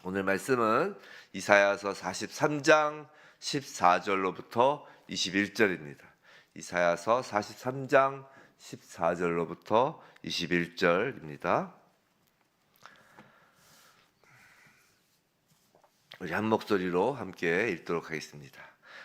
오늘 말씀은 이사야서 43장 14절로부터 21절입니다. 이사야서 43장 14절로부터 21절입니다. 우리 한 목소리로 함께 읽도록 하겠습니다.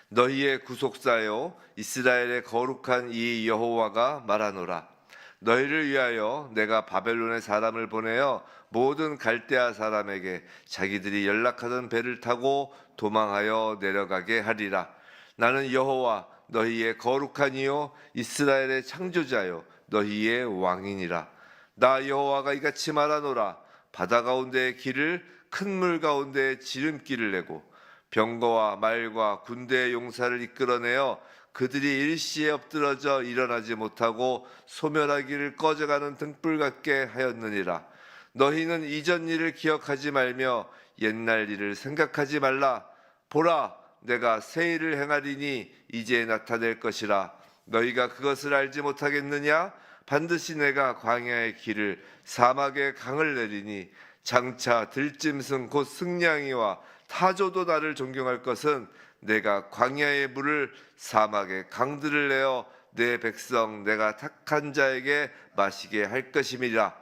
너희의 구속사요 이스라엘의 거룩한 이 여호와가 말하노라. 너희를 위하여 내가 바벨론의 사람을 보내어 모든 갈대아 사람에게 자기들이 연락하던 배를 타고 도망하여 내려가게 하리라. 나는 여호와 너희의 거룩한 이요 이스라엘의 창조자요 너희의 왕이니라. 나 여호와가 이같이 말하노라. 바다 가운데의 길을 큰 물 가운데에 지름길을 내고 병거와 말과 군대의 용사를 이끌어내어 그들이 일시에 엎드러져 일어나지 못하고 소멸하기를 꺼져가는 등불 같게 하였느니라. 너희는 이전 일을 기억하지 말며 옛날 일을 생각하지 말라. 보라, 내가 새 일을 행하리니 이제 나타낼 것이라. 너희가 그것을 알지 못하겠느냐? 반드시 내가 광야의 길을 사막의 강을 내리니 장차 들짐승 곧 승냥이와 타조도 나를 존경할 것은 내가 광야의 물을 사막의 강들을 내어 내 백성 내가 택한 자에게 마시게 할 것임이라.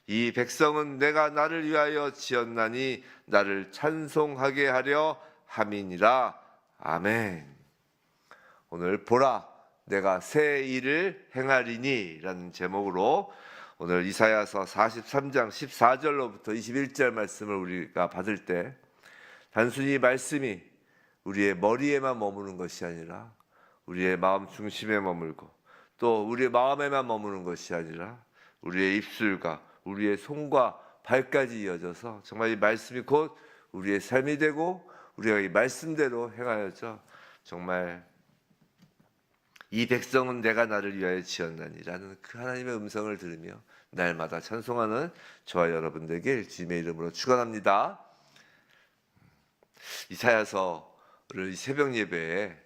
이 백성은 내가 나를 위하여 지었나니 나를 찬송하게 하려 함이니라. 아멘. 오늘 보라 내가 새 일을 행하리니 라는 제목으로 오늘 이사야서 43장 14절로부터 21절 말씀을 우리가 받을 때 단순히 말씀이 우리의 머리에만 머무는 것이 아니라 우리의 마음 중심에 머물고 또 우리의 마음에만 머무는 것이 아니라 우리의 입술과 우리의 손과 발까지 이어져서 정말 이 말씀이 곧 우리의 삶이 되고 우리가 이 말씀대로 행하여져 정말 이 백성은 내가 나를 위하여 지었나니라는 그 하나님의 음성을 들으며 날마다 찬송하는 저와 여러분들에게 주님의 이름으로 축원합니다. 이사야서를 새벽 예배에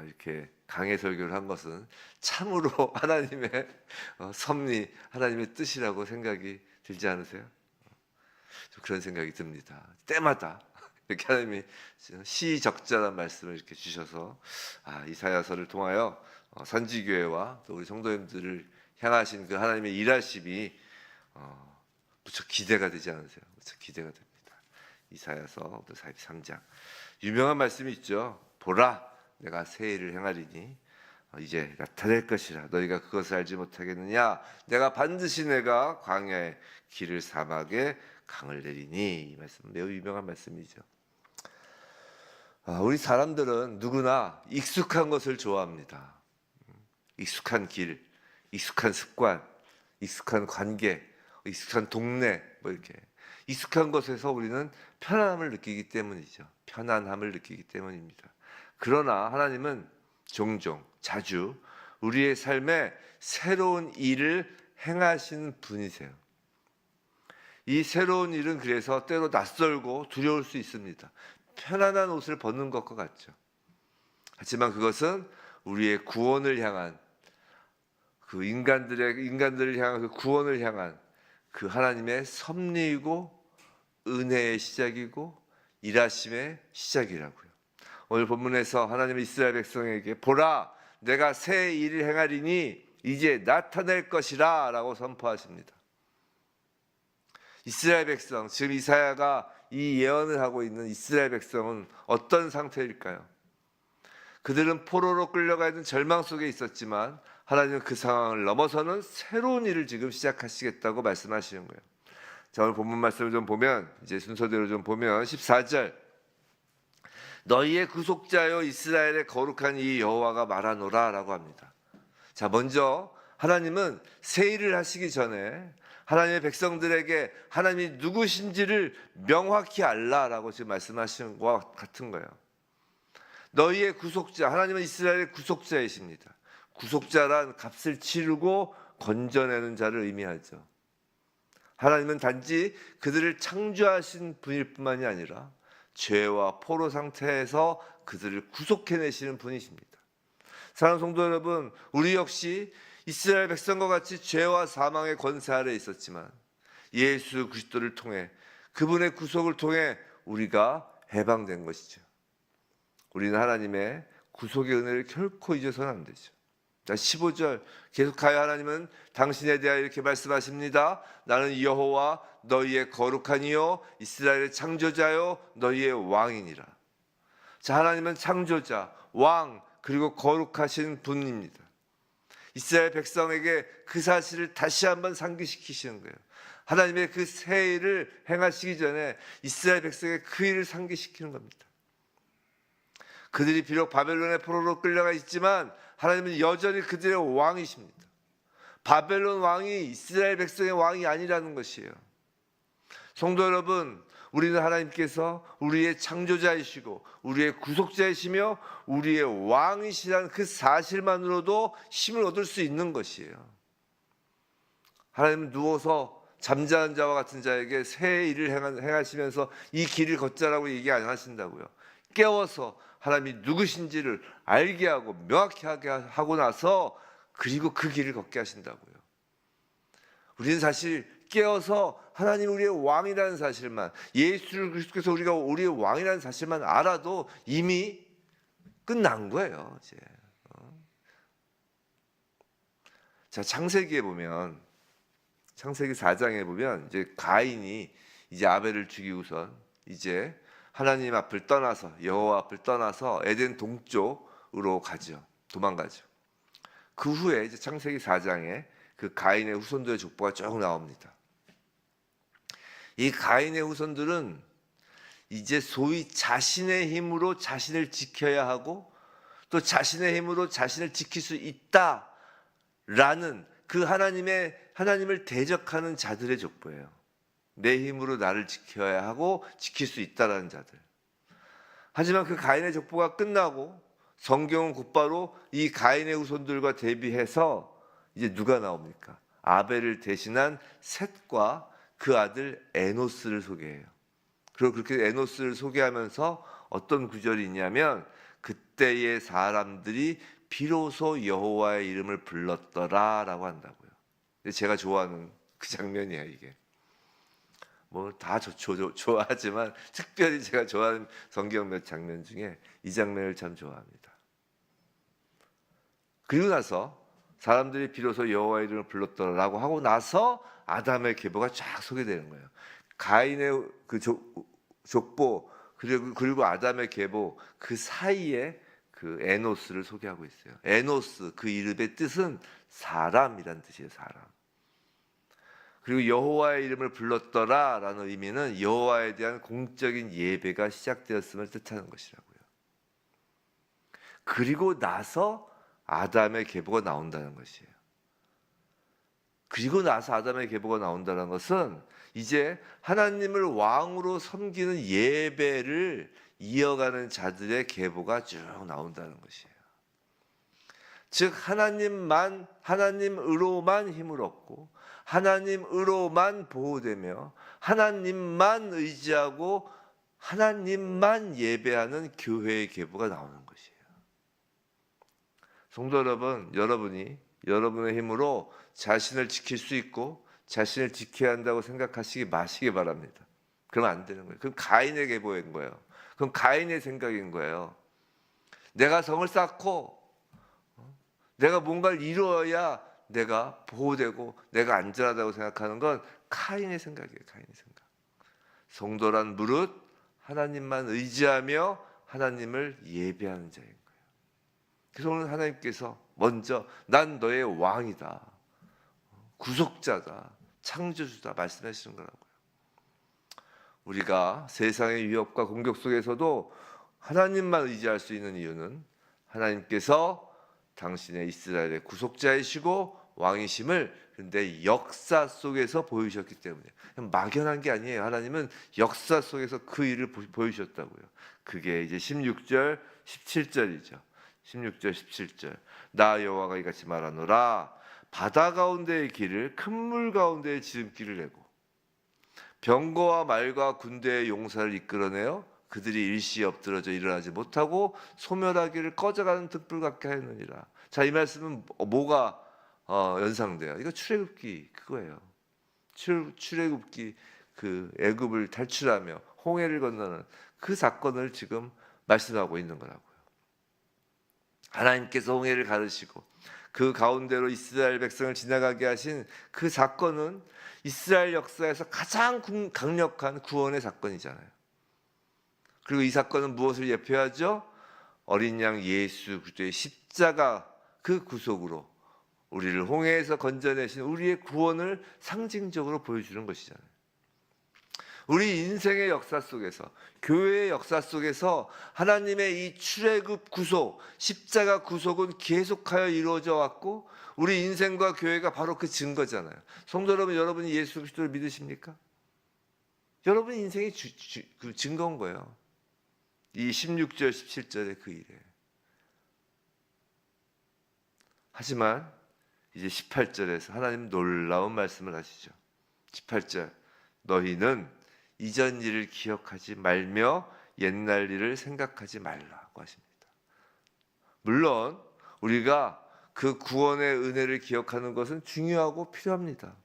이렇게 강해 설교를 한 것은 참으로 하나님의 섭리, 하나님의 뜻이라고 생각이 들지 않으세요? 그런 생각이 듭니다. 때마다 이렇게 하나님이 시적절한 말씀을 이렇게 주셔서 이사야서를 통하여 선지교회와 또 우리 성도님들을 향하신 그 하나님의 일하심이 무척 기대가 되지 않으세요? 무척 기대가 됩니다. 이사야서 43장 유명한 말씀이 있죠. 보라 내가 새 일을 행하리니 이제 나타낼 것이라. 너희가 그것을 알지 못하겠느냐? 내가 반드시 내가 광야의 길을 사막에 강을 내리니. 이 말씀 매우 유명한 말씀이죠. 우리 사람들은 누구나 익숙한 것을 좋아합니다. 익숙한 길, 익숙한 습관, 익숙한 관계, 익숙한 동네 뭐 이렇게 익숙한 것에서 우리는 편안함을 느끼기 때문이죠. 편안함을 느끼기 때문입니다. 그러나 하나님은 종종 자주 우리의 삶에 새로운 일을 행하시는 분이세요. 이 새로운 일은 그래서 때로 낯설고 두려울 수 있습니다. 편안한 옷을 벗는 것과 같죠. 하지만 그것은 우리의 구원을 향한 그 인간들을 향한 그 구원을 향한 그 하나님의 섭리이고 은혜의 시작이고 일하심의 시작이라고요. 오늘 본문에서 하나님의 이스라엘 백성에게 보라 내가 새 일을 행하리니 이제 나타낼 것이라 라고 선포하십니다. 이스라엘 백성, 지금 이사야가 이 예언을 하고 있는 이스라엘 백성은 어떤 상태일까요? 그들은 포로로 끌려가 있는 절망 속에 있었지만 하나님은 그 상황을 넘어서는 새로운 일을 지금 시작하시겠다고 말씀하시는 거예요. 자, 오늘 본문 말씀을 좀 보면 이제 순서대로 좀 보면 14절 너희의 구속자여 이스라엘의 거룩한 이 여호와가 말하노라 라고 합니다. 자, 먼저 하나님은 새 일을 하시기 전에 하나님의 백성들에게 하나님이 누구신지를 명확히 알라라고 지금 말씀하시는 것과 같은 거예요. 너희의 구속자, 하나님은 이스라엘의 구속자이십니다. 구속자란 값을 치르고 건져내는 자를 의미하죠. 하나님은 단지 그들을 창조하신 분일 뿐만이 아니라 죄와 포로 상태에서 그들을 구속해내시는 분이십니다. 사랑하는 성도 여러분, 우리 역시 이스라엘 백성과 같이 죄와 사망의 권세 아래 있었지만 예수 그리스도를 통해 그분의 구속을 통해 우리가 해방된 것이죠. 우리는 하나님의 구속의 은혜를 결코 잊어서는 안 되죠. 자, 15절 계속하여 하나님은 당신에 대하여 이렇게 말씀하십니다. 나는 여호와 너희의 거룩한 이요 이스라엘의 창조자요 너희의 왕이니라. 자, 하나님은 창조자, 왕, 그리고 거룩하신 분입니다. 이스라엘 백성에게 그 사실을 다시 한번 상기시키시는 거예요. 하나님의 그 새 일을 행하시기 전에 이스라엘 백성에게 그 일을 상기시키는 겁니다. 그들이 비록 바벨론의 포로로 끌려가 있지만 하나님은 여전히 그들의 왕이십니다. 바벨론 왕이 이스라엘 백성의 왕이 아니라는 것이에요. 성도 여러분, 우리는 하나님께서 우리의 창조자이시고 우리의 구속자이시며 우리의 왕이시라는 그 사실만으로도 힘을 얻을 수 있는 것이에요. 하나님은 누워서 잠자는 자와 같은 자에게 새 일을 행하시면서 이 길을 걷자라고 얘기 안 하신다고요. 깨워서 하나님이 누구신지를 알게 하고 명확히 하게 하고 나서 그리고 그 길을 걷게 하신다고요. 우리는 사실 깨어서 하나님 우리의 왕이라는 사실만, 예수 그리스도께서 우리가 우리의 왕이라는 사실만 알아도 이미 끝난 거예요. 이제. 자, 창세기에 보면, 창세기 4장에 보면 이제 가인이 이제 아벨을 죽이고선 이제 하나님 앞을 떠나서 여호와 앞을 떠나서 에덴 동쪽으로 가죠. 도망가죠. 그 후에 이제 창세기 4장에 그 가인의 후손들의 족보가 쭉 나옵니다. 이 가인의 후손들은 이제 소위 자신의 힘으로 자신을 지켜야 하고 또 자신의 힘으로 자신을 지킬 수 있다라는 그 하나님을 대적하는 자들의 족보예요. 내 힘으로 나를 지켜야 하고 지킬 수 있다라는 자들. 하지만 그 가인의 족보가 끝나고 성경은 곧바로 이 가인의 후손들과 대비해서 이제 누가 나옵니까? 아벨을 대신한 셋과 그 아들 에노스를 소개해요. 그리고 그렇게 에노스를 소개하면서 어떤 구절이 있냐면 그때의 사람들이 비로소 여호와의 이름을 불렀더라라고 한다고요. 제가 좋아하는 그 장면이에요, 이게. 뭐 다 좋아하지만 특별히 제가 좋아하는 성경 몇 장면 중에 이 장면을 참 좋아합니다. 그리고 나서 사람들이 비로소 여호와의 이름을 불렀더라라고 하고 나서 아담의 계보가 쫙 소개되는 거예요. 가인의 그 족보 그리고 아담의 계보 그 사이에 그 에노스를 소개하고 있어요. 에노스 그 이름의 뜻은 사람이란 뜻이에요. 사람. 그리고 여호와의 이름을 불렀더라라는 의미는 여호와에 대한 공적인 예배가 시작되었음을 뜻하는 것이라고요. 그리고 나서 아담의 계보가 나온다는 것이에요. 그리고 나서 아담의 계보가 나온다는 것은 이제 하나님을 왕으로 섬기는 예배를 이어가는 자들의 계보가 쭉 나온다는 것이에요. 즉 하나님으로만 힘을 얻고 하나님으로만 보호되며 하나님만 의지하고 하나님만 예배하는 교회의 계보가 나오는 것이에요. 성도 여러분, 여러분이 여러분의 힘으로 자신을 지킬 수 있고 자신을 지켜야 한다고 생각하시기 마시기 바랍니다. 그러면 안 되는 거예요. 그럼 가인의 계보인 거예요. 그럼 가인의 생각인 거예요. 내가 성을 쌓고 내가 뭔가를 이루어야 내가 보호되고 내가 안전하다고 생각하는 건 가인의 생각이에요. 가인의 생각. 성도란 무릇 하나님만 의지하며 하나님을 예배하는 자인 거예요. 그래서 오늘 하나님께서 먼저 난 너의 왕이다, 구속자다, 창조주다 말씀하시는 거라고요. 우리가 세상의 위협과 공격 속에서도 하나님만 의지할 수 있는 이유는 하나님께서 당신의 이스라엘의 구속자이시고 왕이심을 그런데 역사 속에서 보이셨기 때문에 막연한 게 아니에요. 하나님은 역사 속에서 그 일을 보이셨다고요. 그게 이제 16절 17절이죠 16절 17절 나 여호와가 이같이 말하노라 바다 가운데의 길을 큰 물 가운데의 지름길을 내고 병거와 말과 군대의 용사를 이끌어내어 그들이 일시에 엎드러져 일어나지 못하고 소멸하기를 꺼져가는 등불 같게 하였느니라. 자, 이 말씀은 뭐가 연상돼요? 이거 출애굽기 그거예요. 출애굽기 그 애굽을 탈출하며 홍해를 건너는 그 사건을 지금 말씀하고 있는 거라고요. 하나님께서 홍해를 가르시고 그 가운데로 이스라엘 백성을 지나가게 하신 그 사건은 이스라엘 역사에서 가장 강력한 구원의 사건이잖아요. 그리고 이 사건은 무엇을 예표하죠? 어린 양 예수 그리스도의 십자가 그 구속으로 우리를 홍해에서 건져내신 우리의 구원을 상징적으로 보여주는 것이잖아요. 우리 인생의 역사 속에서, 교회의 역사 속에서 하나님의 이 출애굽 구속, 십자가 구속은 계속하여 이루어져 왔고 우리 인생과 교회가 바로 그 증거잖아요. 성도 여러분, 여러분이 예수 그리스도를 믿으십니까? 여러분 인생이 그 증거인 거예요. 이 16절, 17절의 그 일에. 하지만 이제 18절에서 하나님 놀라운 말씀을 하시죠. 18절, 너희는 이전 일을 기억하지 말며 옛날 일을 생각하지 말라고 하십니다. 물론 우리가 그 구원의 은혜를 기억하는 것은 중요하고 필요합니다.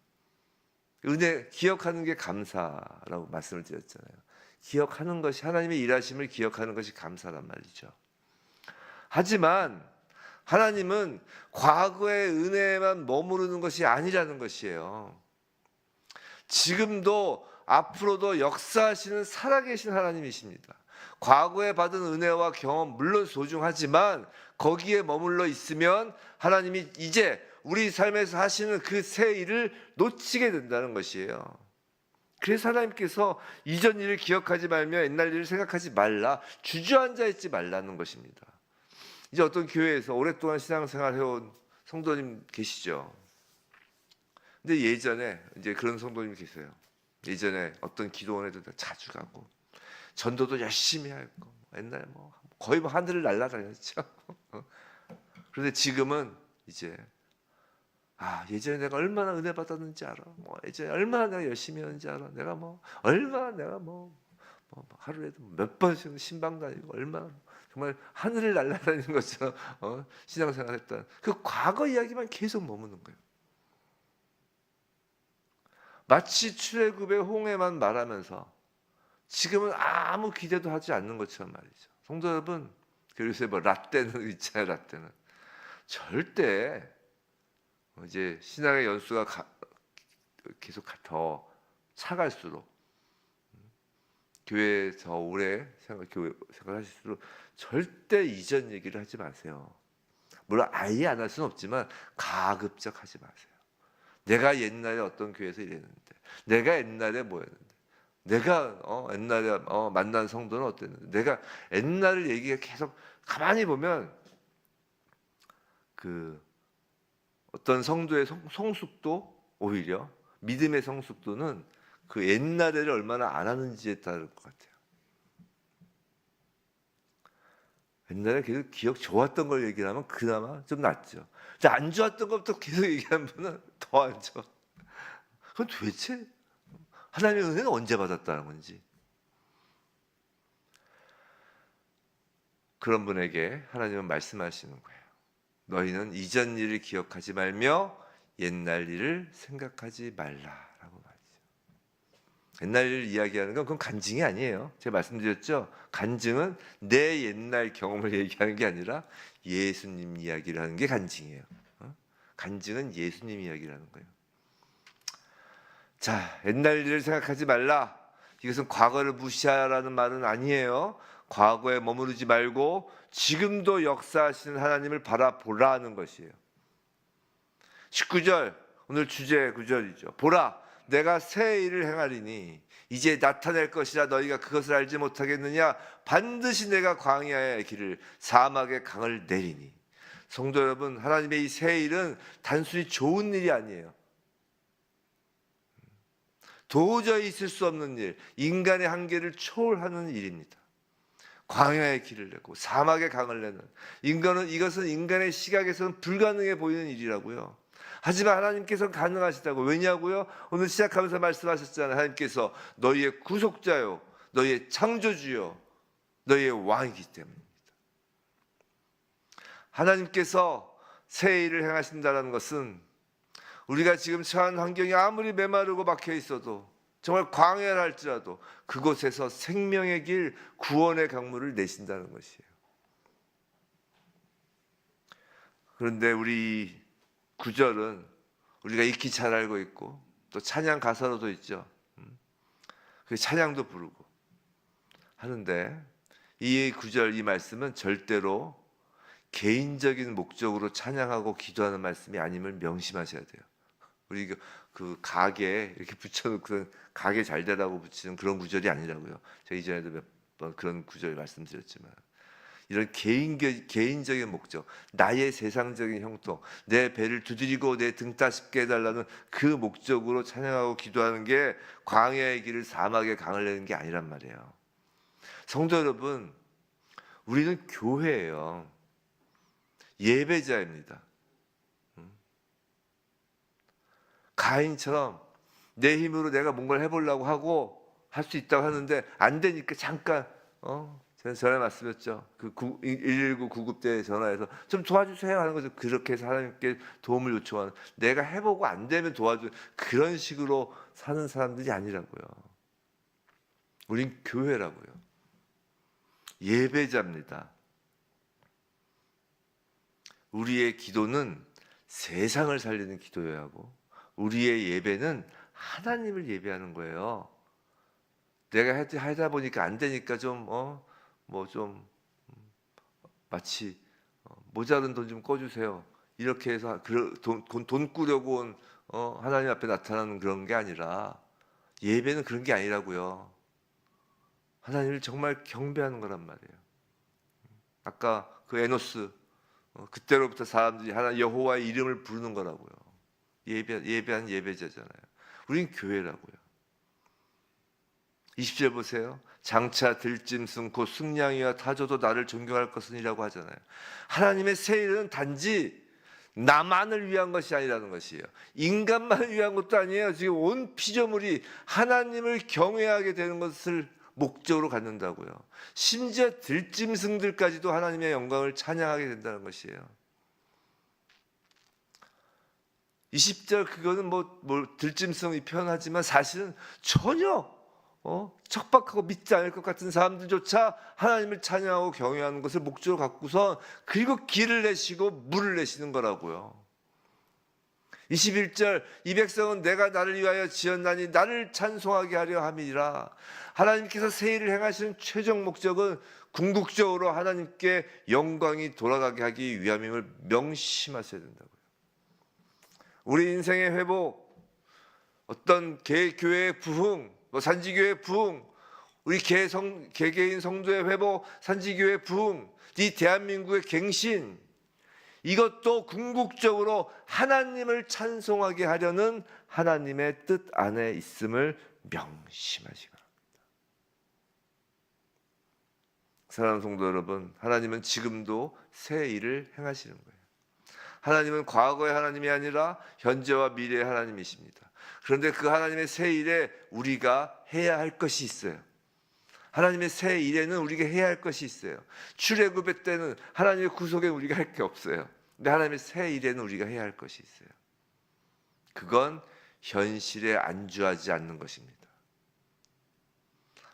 은혜 기억하는 게 감사라고 말씀을 드렸잖아요. 기억하는 것이, 하나님의 일하심을 기억하는 것이 감사란 말이죠. 하지만 하나님은 과거의 은혜에만 머무르는 것이 아니라는 것이에요. 지금도 앞으로도 역사하시는 살아계신 하나님이십니다. 과거에 받은 은혜와 경험 물론 소중하지만 거기에 머물러 있으면 하나님이 이제 우리 삶에서 하시는 그 새 일을 놓치게 된다는 것이에요. 그래서 하나님께서 이전 일을 기억하지 말며 옛날 일을 생각하지 말라, 주저앉아 있지 말라는 것입니다. 이제 어떤 교회에서 오랫동안 신앙생활 해온 성도님 계시죠. 근데 예전에 이제 그런 성도님 계세요. 예전에 어떤 기도원에도 자주 가고 전도도 열심히 하고 옛날에 거의 하늘을 날아다녔죠. 그런데 지금은 이제 예전에 내가 얼마나 은혜 받았는지 알아. 예전에 얼마나 내가 열심히 했는지 알아. 내가 얼마나 내가 하루에도 몇 번씩 신방 다니고 얼마나 정말 하늘을 날아다니는 것처럼 신앙생활했던 그 과거 이야기만 계속 머무는 거예요. 마치 출애굽의 홍해만 말하면서 지금은 아무 기대도 하지 않는 것처럼 말이죠. 성도 여러분, 요새 라떼는 있잖아요. 라떼는 절대 이제 신앙의 연수가 계속 더 차갈수록 교회에 더 오래 생각하실수록 절대 이전 얘기를 하지 마세요. 물론 아예 안 할 수는 없지만 가급적 하지 마세요. 내가 옛날에 어떤 교회에서 이랬는데, 내가 옛날에 뭐였는데, 내가 옛날에 만난 성도는 어땠는데, 내가 옛날을 얘기가 계속 가만히 보면 그 어떤 성도의 성숙도, 오히려 믿음의 성숙도는 그 옛날에를 얼마나 안 하는지에 따를 것 같아요. 옛날에 계속 기억 좋았던 걸 얘기하면 그나마 좀 낫죠. 안 좋았던 것부터 계속 얘기하는 분은 더 안 좋아. 그럼 도대체 하나님의 은혜는 언제 받았다는 건지. 그런 분에게 하나님은 말씀하시는 거예요. 너희는 이전 일을 기억하지 말며 옛날 일을 생각하지 말라라고 말이죠. 옛날 일을 이야기하는 건 그건 간증이 아니에요. 제가 말씀드렸죠. 간증은 내 옛날 경험을 얘기하는 게 아니라 예수님 이야기를 하는 게 간증이에요. 간증은 예수님 이야기를 하는 거예요. 자, 옛날 일을 생각하지 말라. 이것은 과거를 무시하라는 말은 아니에요. 과거에 머무르지 말고 지금도 역사하시는 하나님을 바라보라는 것이에요. 19절, 오늘 주제 9절이죠. 보라, 내가 새 일을 행하리니 이제 나타낼 것이라 너희가 그것을 알지 못하겠느냐. 반드시 내가 광야의 길을 사막의 강을 내리니. 성도 여러분, 하나님의 이 새 일은 단순히 좋은 일이 아니에요. 도저히 있을 수 없는 일, 인간의 한계를 초월하는 일입니다. 광야의 길을 내고 사막의 강을 내는 이것은 인간의 시각에서는 불가능해 보이는 일이라고요. 하지만 하나님께서는 가능하시다고. 왜냐고요? 오늘 시작하면서 말씀하셨잖아요. 하나님께서 너희의 구속자요, 너희의 창조주요, 너희의 왕이기 때문입니다. 하나님께서 새 일을 행하신다는 것은 우리가 지금 처한 환경이 아무리 메마르고 막혀 있어도 정말 광야라 할지라도 그곳에서 생명의 길, 구원의 강물을 내신다는 것이에요. 그런데 우리 구절은 우리가 익히 잘 알고 있고 또 찬양 가사로도 있죠. 그 찬양도 부르고 하는데 이 구절, 이 말씀은 절대로 개인적인 목적으로 찬양하고 기도하는 말씀이 아님을 명심하셔야 돼요. 우리 그 가게 이렇게 붙여놓고 가게 잘 되라고 붙이는 그런 구절이 아니라고요. 제가 이전에도 몇 번 그런 구절 말씀드렸지만 이런 개인적인 목적, 나의 세상적인 형통, 내 배를 두드리고 내 등 따숩게 해달라는 그 목적으로 찬양하고 기도하는 게 광야의 길을 사막의 강을 내는 게 아니란 말이에요. 성도 여러분, 우리는 교회예요. 예배자입니다. 가인처럼 내 힘으로 내가 뭔가를 해보려고 하고 할 수 있다고 하는데 안 되니까 잠깐 제가 전에 말씀했죠. 그 119 구급대에 전화해서 좀 도와주세요 하는 거죠. 그렇게 해서 하나님께 도움을 요청하는, 내가 해보고 안 되면 도와줘, 그런 식으로 사는 사람들이 아니라고요. 우린 교회라고요. 예배자입니다. 우리의 기도는 세상을 살리는 기도여야 하고 우리의 예배는 하나님을 예배하는 거예요. 내가 하다 보니까 안 되니까 좀 마치 모자른 돈 좀 꺼주세요, 이렇게 해서 돈 꾸려고 온 하나님 앞에 나타나는 그런 게 아니라, 예배는 그런 게 아니라고요. 하나님을 정말 경배하는 거란 말이에요. 아까 그 에노스, 그때로부터 사람들이 하나님 여호와의 이름을 부르는 거라고요. 예배한 예배자잖아요. 우린 교회라고요. 20절 보세요. 장차 들짐승 곧 승냥이와 타조도 나를 존경할 것이라고 하잖아요. 하나님의 세일은 단지 나만을 위한 것이 아니라는 것이에요. 인간만을 위한 것도 아니에요. 지금 온 피조물이 하나님을 경외하게 되는 것을 목적으로 갖는다고요. 심지어 들짐승들까지도 하나님의 영광을 찬양하게 된다는 것이에요. 20절 그거는 들짐승이 표현하지만 사실은 전혀 척박하고 믿지 않을 것 같은 사람들조차 하나님을 찬양하고 경외하는 것을 목적으로 갖고선 그리고 길을 내시고 물을 내시는 거라고요. 21절 이 백성은 내가 나를 위하여 지었나니 나를 찬송하게 하려 함이라. 하나님께서 세일을 행하시는 최종 목적은 궁극적으로 하나님께 영광이 돌아가게 하기 위함임을 명심하셔야 된다고요. 우리 인생의 회복, 어떤 교회의 부흥, 산지교회 부흥, 우리 개개인 성도의 회복, 산지교회 부흥, 이 대한민국의 갱신, 이것도 궁극적으로 하나님을 찬송하게 하려는 하나님의 뜻 안에 있음을 명심하시기 바랍니다. 사랑하는 성도 여러분, 하나님은 지금도 새 일을 행하시는 거예요. 하나님은 과거의 하나님이 아니라 현재와 미래의 하나님이십니다. 그런데 그 하나님의 새 일에 우리가 해야 할 것이 있어요. 하나님의 새 일에는 우리가 해야 할 것이 있어요. 출애굽의 때는 하나님의 구속에 우리가 할 게 없어요. 근데 하나님의 새 일에는 우리가 해야 할 것이 있어요. 그건 현실에 안주하지 않는 것입니다.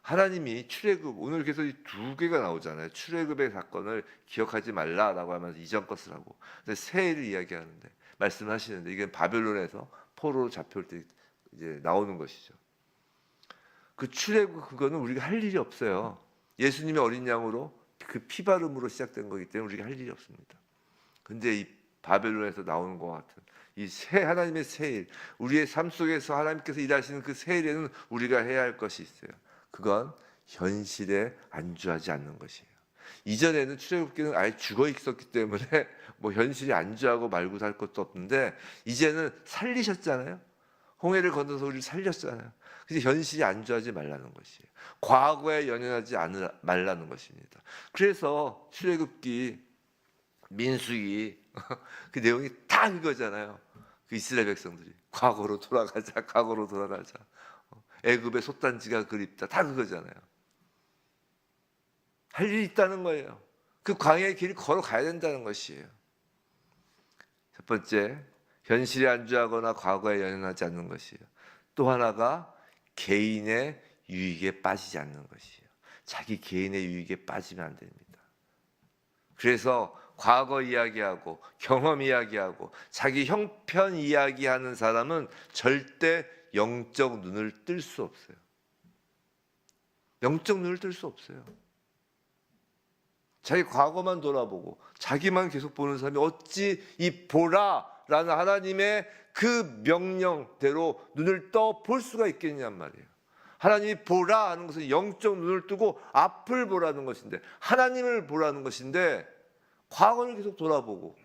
하나님이 출애굽, 오늘 계속 이 두 개가 나오잖아요. 출애굽의 사건을 기억하지 말라라고 하면서 이전 것을 하고, 근데 새 일을 이야기하는데 말씀하시는데, 이게 바벨론에서 포로로 잡혀올 때 이제 나오는 것이죠. 그 출애굽, 그거는 우리가 할 일이 없어요. 예수님이 어린 양으로 그 피바름으로 시작된 거기 때문에 우리가 할 일이 없습니다. 근데 이 바벨론에서 나오는 것 같은 이 하나님의 새 일, 우리의 삶 속에서 하나님께서 일하시는 그 새 일에는 우리가 해야 할 것이 있어요. 그건 현실에 안주하지 않는 것이에요. 이전에는 출애굽기는 아예 죽어 있었기 때문에 현실이 안주하고 말고 살 것도 없는데, 이제는 살리셨잖아요. 홍해를 건너서 우리를 살렸잖아요. 그래서 현실이 안주하지 말라는 것이에요. 과거에 연연하지 말라는 것입니다. 그래서 출애굽기, 민수기 그 내용이 다 그거잖아요. 그 이스라엘 백성들이 과거로 돌아가자, 과거로 돌아가자. 애굽의 솥단지가 그립다, 다 그거잖아요. 할 일이 있다는 거예요. 그 광야의 길을 걸어가야 된다는 것이에요. 첫 번째, 현실에 안주하거나 과거에 연연하지 않는 것이에요. 또 하나가 개인의 유익에 빠지지 않는 것이에요. 자기 개인의 유익에 빠지면 안 됩니다. 그래서 과거 이야기하고 경험 이야기하고 자기 형편 이야기하는 사람은 절대 영적 눈을 뜰 수 없어요. 영적 눈을 뜰 수 없어요. 자기 과거만 돌아보고 자기만 계속 보는 사람이 어찌 이 보라라는 하나님의 그 명령대로 눈을 떠 볼 수가 있겠냔 말이에요. 하나님이 보라 하는 것은 영적 눈을 뜨고 앞을 보라는 것인데, 하나님을 보라는 것인데, 과거를 계속 돌아보고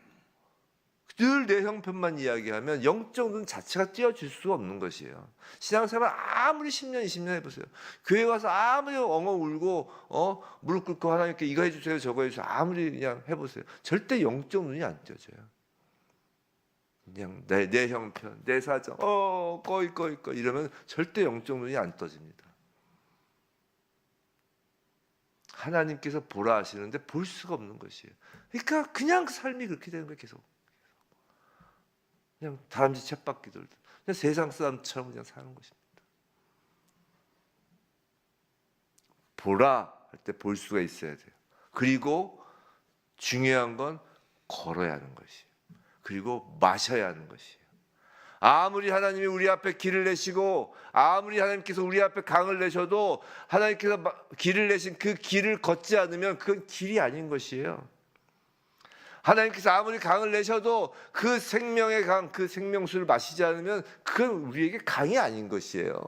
늘 내 형편만 이야기하면 영적 눈 자체가 띄어질 수가 없는 것이에요. 신앙생활 아무리 10년 20년 해보세요. 교회 가서 아무리 엉엉 울고 무릎 꿇고 하나님께 이거 해주세요 저거 해주세요 아무리 그냥 해보세요. 절대 영적 눈이 안 띄어져요. 그냥 내 형편, 내 사정, 꺼이 이러면 절대 영적 눈이 안 떠집니다. 하나님께서 보라 하시는데 볼 수가 없는 것이에요. 그러니까 그냥 삶이 그렇게 되는 거예요. 계속 그냥 다람쥐 쳇바퀴 돌듯 그냥 세상 사람처럼 그냥 사는 것입니다. 보라 할 때 볼 수가 있어야 돼요. 그리고 중요한 건 걸어야 하는 것이에요. 그리고 마셔야 하는 것이에요. 아무리 하나님이 우리 앞에 길을 내시고 아무리 하나님께서 우리 앞에 강을 내셔도 하나님께서 길을 내신 그 길을 걷지 않으면 그건 길이 아닌 것이에요. 하나님께서 아무리 강을 내셔도 그 생명의 강, 그 생명수를 마시지 않으면 그건 우리에게 강이 아닌 것이에요.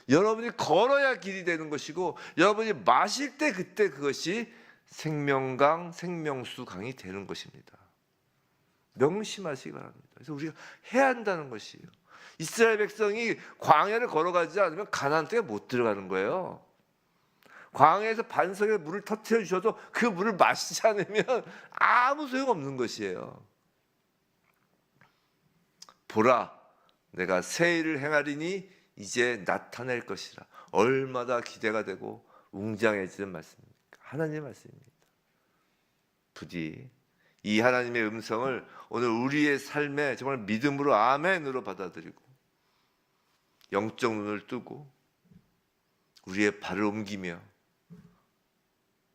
여러분이 걸어야 길이 되는 것이고 여러분이 마실 때 그때 그것이 생명강, 생명수 강이 되는 것입니다. 명심하시기 바랍니다. 그래서 우리가 해야 한다는 것이에요. 이스라엘 백성이 광야를 걸어가지 않으면 가나안 땅에 못 들어가는 거예요. 광야에서 반석에 물을 터뜨려 주셔도 그 물을 마시지 않으면 아무 소용없는 것이에요. 보라, 내가 새 일을 행하리니 이제 나타낼 것이라. 얼마나 기대가 되고 웅장해지는 말씀입니까? 하나님의 말씀입니다. 부디 이 하나님의 음성을 오늘 우리의 삶에 정말 믿음으로 아멘으로 받아들이고 영적 눈을 뜨고 우리의 발을 옮기며,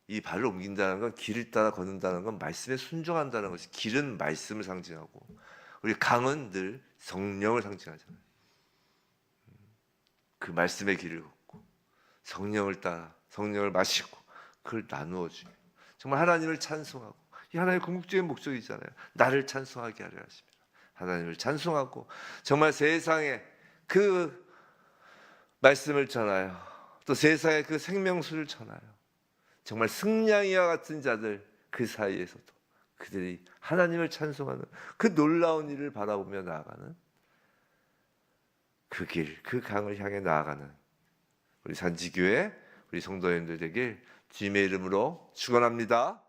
이 발을 옮긴다는 건 길을 따라 걷는다는 건 말씀에 순종한다는 것이, 길은 말씀을 상징하고 우리 강은 늘 성령을 상징하잖아요. 그 말씀의 길을 걷고 성령을 따라 성령을 마시고 그걸 나누어 주며 정말 하나님을 찬송하고, 이 하나님의 궁극적인 목적이잖아요. 나를 찬송하게 하려 하십니다. 하나님을 찬송하고 정말 세상에 그 말씀을 전하여 또 세상에 그 생명수를 전하여 정말 승냥이와 같은 자들 그 사이에서도 그들이 하나님을 찬송하는 그 놀라운 일을 바라보며 나아가는 그 길, 그 강을 향해 나아가는 우리 산지교회 우리 성도님들 되길 주님의 이름으로 축원합니다.